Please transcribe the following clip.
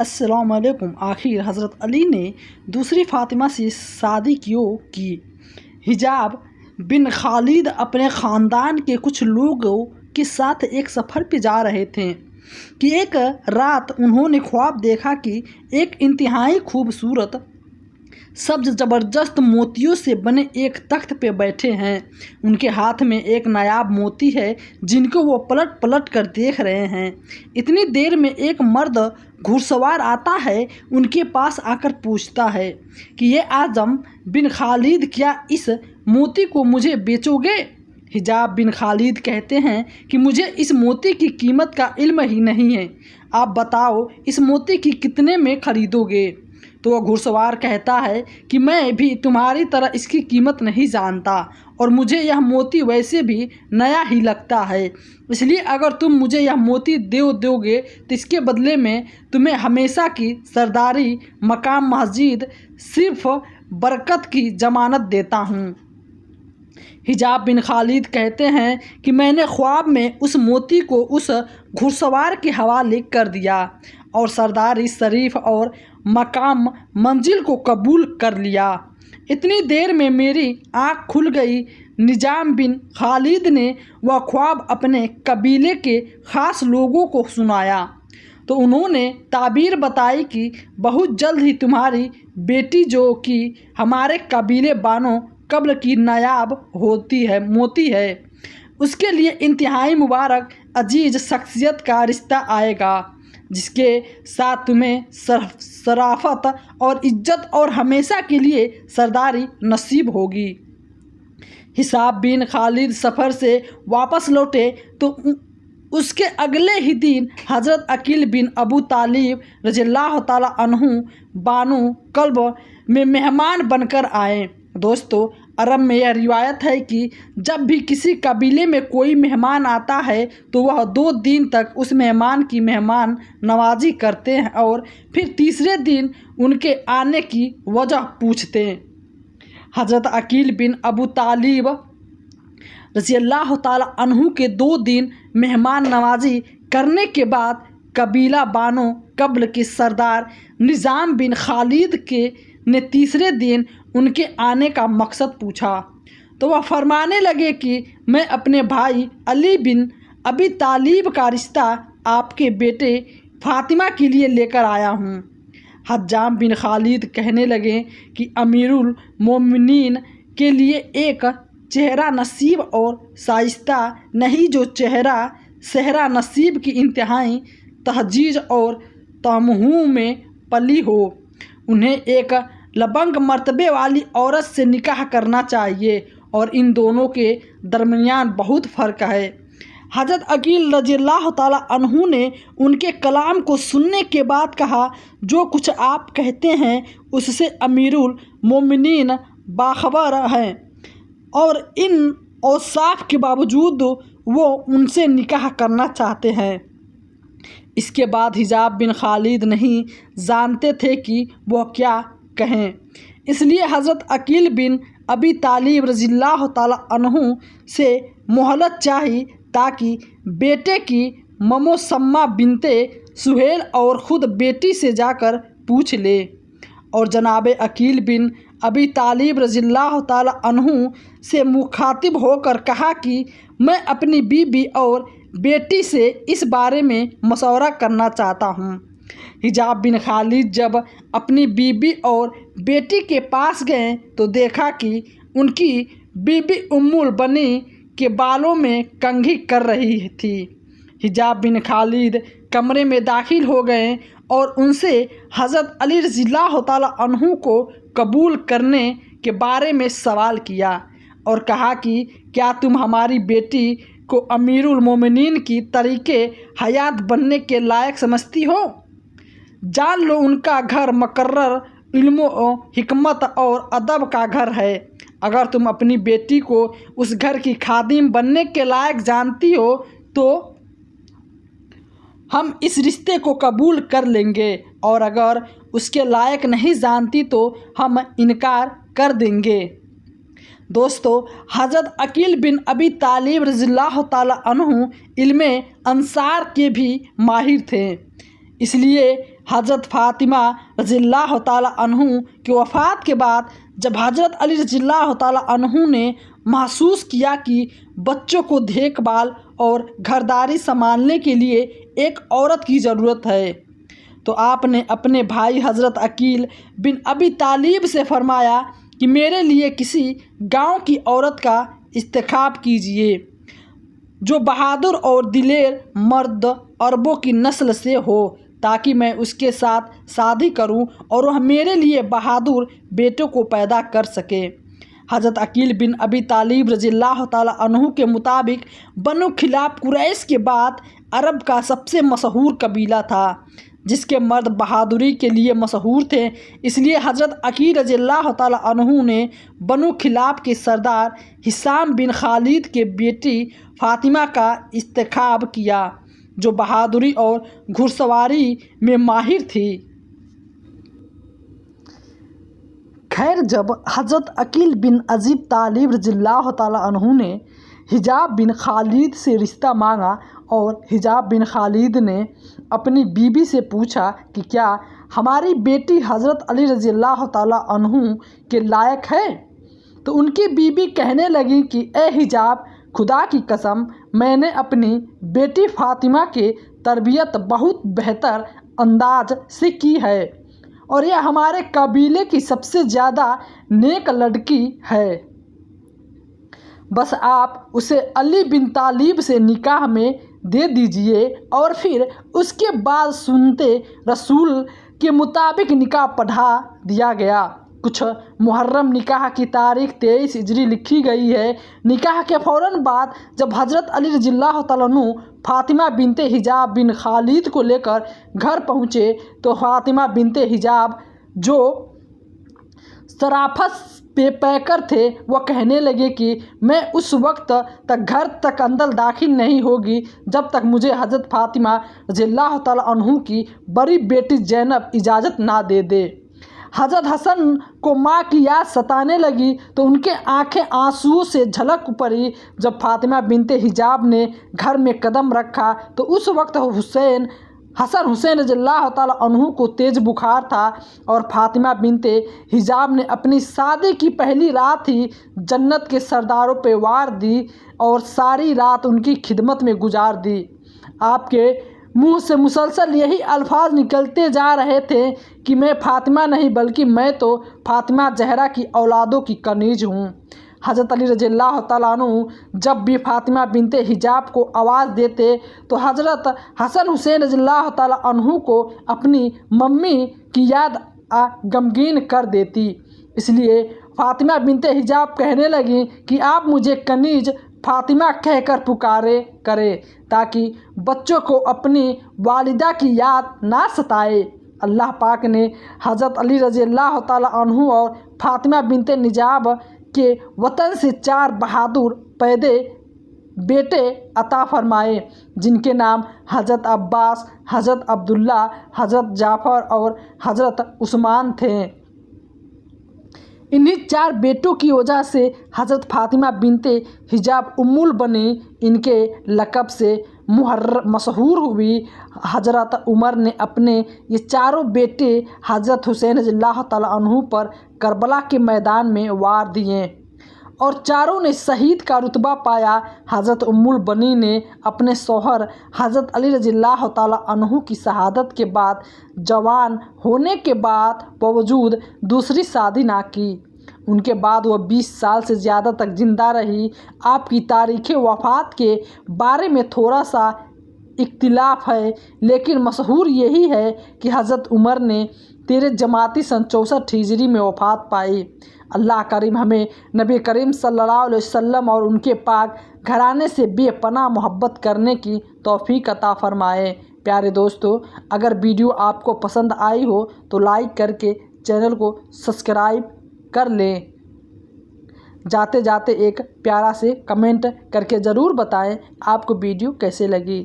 السلام علیکم۔ آخر حضرت علی نے دوسری فاطمہ سے شادی کیوں کی؟ حجاب بن خالد اپنے خاندان کے کچھ لوگوں کے ساتھ ایک سفر پہ جا رہے تھے کہ ایک رات انہوں نے خواب دیکھا کہ ایک انتہائی خوبصورت سبز زبردست موتیوں سے بنے ایک تخت پہ بیٹھے ہیں۔ ان کے ہاتھ میں ایک نایاب موتی ہے جن کو وہ پلٹ پلٹ کر دیکھ رہے ہیں۔ اتنی دیر میں ایک مرد گھڑ سوار آتا ہے، ان کے پاس آ کر پوچھتا ہے کہ یہ اعظم بن خالد، کیا اس موتی کو مجھے بیچو گے؟ حجاب بن خالد کہتے ہیں کہ مجھے اس موتی کی قیمت کا علم ہی نہیں ہے، آپ بتاؤ اس موتی کی کتنے میں خریدو گے؟ تو وہ گھڑ سوار کہتا ہے کہ میں بھی تمہاری طرح اس کی قیمت نہیں جانتا اور مجھے یہ موتی ویسے بھی نیا ہی لگتا ہے، اس لیے اگر تم مجھے یہ موتی دو گے تو اس کے بدلے میں تمہیں ہمیشہ کی سرداری، مقام مزید صرف برکت کی ضمانت دیتا ہوں۔ حجاب بن خالد کہتے ہیں کہ میں نے خواب میں اس موتی کو اس گھڑ سوار کے حوالے کر دیا اور سرداری شریف اور مقام منزل کو قبول کر لیا۔ اتنی دیر میں میری آنکھ کھل گئی۔ نظام بن خالد نے وہ خواب اپنے قبیلے کے خاص لوگوں کو سنایا تو انہوں نے تعبیر بتائی کہ بہت جلد ہی تمہاری بیٹی جو کہ ہمارے قبیلے بانو قبل کی نایاب موتی ہے، اس کے لیے انتہائی مبارک عزیز شخصیت کا رشتہ آئے گا جس کے ساتھ تمہیں شرافت اور عزت اور ہمیشہ کے لیے سرداری نصیب ہوگی۔ حجاب بن خالد سفر سے واپس لوٹے تو اس کے اگلے ہی دن حضرت عقیل بن ابو طالب رضی اللہ تعالیٰ عنہ بانو کلب میں مہمان بن کر آئے۔ دوستو، عرب میں یہ روایت ہے کہ جب بھی کسی قبیلے میں کوئی مہمان آتا ہے تو وہ 2 دن تک اس مہمان کی مہمان نوازی کرتے ہیں اور پھر تیسرے دن ان کے آنے کی وجہ پوچھتے ہیں۔ حضرت عقیل بن ابو طالب رضی اللہ تعالیٰ عنہ کے 2 دن مہمان نوازی کرنے کے بعد قبیلہ بانو قبل کے سردار نظام بن خالد نے تیسرے دن ان کے آنے کا مقصد پوچھا تو وہ فرمانے لگے کہ میں اپنے بھائی علی بن ابی طالب کا رشتہ آپ کے بیٹے فاطمہ کے لیے لے کر آیا ہوں۔ حجاب بن خالد کہنے لگے کہ امیر المومنین کے لیے ایک چہرہ نصیب اور شائستہ نہیں جو صحرا نصیب کی انتہائی تہذیب اور تمہوں میں پلی ہو، انہیں ایک لبنگ مرتبے والی عورت سے نکاح کرنا چاہیے اور ان دونوں کے درمیان بہت فرق ہے۔ حضرت عقیل رضی اللہ تعالیٰ عنہ نے ان کے کلام کو سننے کے بعد کہا، جو کچھ آپ کہتے ہیں اس سے امیر المومنین باخبر ہیں اور ان اوصاف کے باوجود وہ ان سے نکاح کرنا چاہتے ہیں۔ اس کے بعد حجاب بن خالد نہیں جانتے تھے کہ وہ کیا کہیں، اس لیے حضرت عقیل بن ابی طالب رضی اللہ تعالیٰ عنہ سے مہلت چاہی تاکہ بیٹے کی مسمہ بنت سہیل اور خود بیٹی سے جا کر پوچھ لے، اور جناب عقیل بن ابی طالب رضی اللہ تعالیٰ عنہ سے مخاطب ہو کر کہا کہ میں اپنی بیوی اور بیٹی سے اس بارے میں مشورہ کرنا چاہتا ہوں۔ حجاب بن خالد جب اپنی بیوی اور بیٹی کے پاس گئے تو دیکھا کہ ان کی بیوی ام البنین کے بالوں میں کنگھی کر رہی تھی۔ حجاب بن خالد کمرے میں داخل ہو گئے اور ان سے حضرت علی رضی اللہ تعالیٰ عنہ کو قبول کرنے کے بارے میں سوال کیا اور کہا کہ کیا تم ہماری بیٹی کو امیر المومنین کی طریقے حیات بننے کے لائق سمجھتی ہو؟ جان لو ان کا گھر مقرر علم و حکمت اور ادب کا گھر ہے۔ اگر تم اپنی بیٹی کو اس گھر کی خادم بننے کے لائق جانتی ہو تو ہم اس رشتے کو قبول کر لیں گے، اور اگر اس کے لائق نہیں جانتی تو ہم انکار کر دیں گے۔ دوستو، حضرت عقیل بن ابی طالب رضی اللہ تعالیٰ عنہ علم انصار کے بھی ماہر تھے، اس لیے حضرت فاطمہ رضی اللہ تعالیٰ عنہ کی وفات کے بعد جب حضرت علی رضی اللہ تعالیٰ عنہ نے محسوس کیا کہ بچوں کو دیکھ بھال اور گھرداری سنبھالنے کے لیے ایک عورت کی ضرورت ہے تو آپ نے اپنے بھائی حضرت عقیل بن ابی طالب سے فرمایا کہ میرے لیے کسی گاؤں کی عورت کا انتخاب کیجیے جو بہادر اور دلیر مرد عربوں کی نسل سے ہو تاکہ میں اس کے ساتھ شادی کروں اور وہ میرے لیے بہادر بیٹوں کو پیدا کر سکے۔ حضرت عقیل بن ابی طالب رضی اللہ تعالیٰ عنہ کے مطابق بنو کلاب قریش کے بعد عرب کا سب سے مشہور قبیلہ تھا جس کے مرد بہادری کے لیے مشہور تھے، اس لیے حضرت عقیل رضی اللہ تعالیٰ عنہ نے بنو کلاب کے سردار حسام بن خالد کے بیٹی فاطمہ کا انتخاب کیا جو بہادری اور گھڑ سواری میں ماہر تھی۔ خیر جب حضرت عقیل بن ابی طالب رضی اللہ تعالیٰ عنہ نے حجاب بن خالد سے رشتہ مانگا اور حجاب بن خالد نے اپنی بیوی سے پوچھا کہ کیا ہماری بیٹی حضرت علی رضی اللہ تعالیٰ عنہ کے لائق ہے تو ان کی بیوی کہنے لگی کہ اے حجاب، خدا کی قسم میں نے اپنی بیٹی فاطمہ کی تربیت بہت بہتر انداز سے کی ہے اور یہ ہمارے قبیلے کی سب سے زیادہ نیک لڑکی ہے، بس آپ اسے علی بن طالب سے نکاح میں دے دیجئے۔ اور پھر اس کے بعد سنتے رسول کے مطابق نکاح پڑھا دیا گیا۔ کچھ محرم نکاح کی تاریخ 23 ہجری لکھی گئی ہے۔ نکاح کے فوراً بعد جب حضرت علی رضی اللہ تعالیٰ عنہ فاطمہ بنت حجاب بن خالد کو لے کر گھر پہنچے تو فاطمہ بنت حجاب جو شرافت پیکر تھے وہ کہنے لگے کہ میں اس وقت تک گھر تک اندر داخل نہیں ہوگی جب تک مجھے حضرت فاطمہ رضی اللہ تعالیٰ عنہ کی بڑی بیٹی زینب اجازت نہ دے دے۔ حضرت حسن کو ماں کی یاد ستانے لگی تو ان کے آنکھیں آنسوؤں سے جھلک پڑی۔ جب فاطمہ بنت حجاب نے گھر میں قدم رکھا تو اس وقت حسن حسین رضی اللہ تعالیٰ عنہ کو تیز بخار تھا اور فاطمہ بنت حجاب نے اپنی شادی کی پہلی رات ہی جنت کے سرداروں پہ وار دی اور ساری رات ان کی خدمت میں گزار دی۔ آپ کے منہ سے مسلسل یہی الفاظ نکلتے جا رہے تھے کہ میں فاطمہ نہیں بلکہ میں تو فاطمہ زہرا کی اولادوں کی کنیز ہوں۔ حضرت علی رضی اللہ تعالیٰ عنہ جب بھی فاطمہ بنت حجاب کو آواز دیتے تو حضرت حسن حسین رضی اللہ تعالیٰ عنہ کو اپنی ممی کی یاد غمگین کر دیتی، اس لیے فاطمہ بنت حجاب کہنے لگیں کہ آپ مجھے کنیز فاطمہ کہہ کر پکارے کریں تاکہ بچوں کو اپنی والدہ کی یاد نہ ستائے۔ اللہ پاک نے حضرت علی رضی اللہ تعالیٰ عنہ اور فاطمہ بنت حجاب کے وطن سے 4 بہادر پیدے بیٹے عطا فرمائے جن کے نام حضرت عباس، حضرت عبداللہ، حضرت جعفر اور حضرت عثمان تھے۔ انہی 4 بیٹوں کی وجہ سے حضرت فاطمہ بنت حجاب ام البنین ان کے لقب سے مشہور ہوئی۔ حضرت عمر نے اپنے یہ 4 بیٹے حضرت حسین رضی اللہ تعالیٰ عنہ پر کربلا کے میدان میں وار دیے اور 4 نے شہید کا رتبہ پایا۔ حضرت ام البنین نے اپنے شوہر حضرت علی رضی اللہ تعالیٰ عنہ کی شہادت کے بعد جوان ہونے کے باوجود دوسری شادی نہ کی۔ ان کے بعد وہ 20 سال سے زیادہ تک زندہ رہی۔ آپ کی تاریخ وفات کے بارے میں تھوڑا سا اختلاف ہے لیکن مشہور یہی ہے کہ حضرت عمر نے 13 جمادی سن 64 ہجری میں وفات پائی۔ اللہ کریم ہمیں نبی کریم صلی اللہ علیہ وسلم اور ان کے پاک گھرانے سے بے پناہ محبت کرنے کی توفیق عطا فرمائے۔ پیارے دوستو، اگر ویڈیو آپ کو پسند آئی ہو تو لائک کر کے چینل کو سبسکرائب کر لیں۔ جاتے جاتے ایک پیارا سے کمنٹ کر کے ضرور بتائیں آپ کو ویڈیو کیسے لگی۔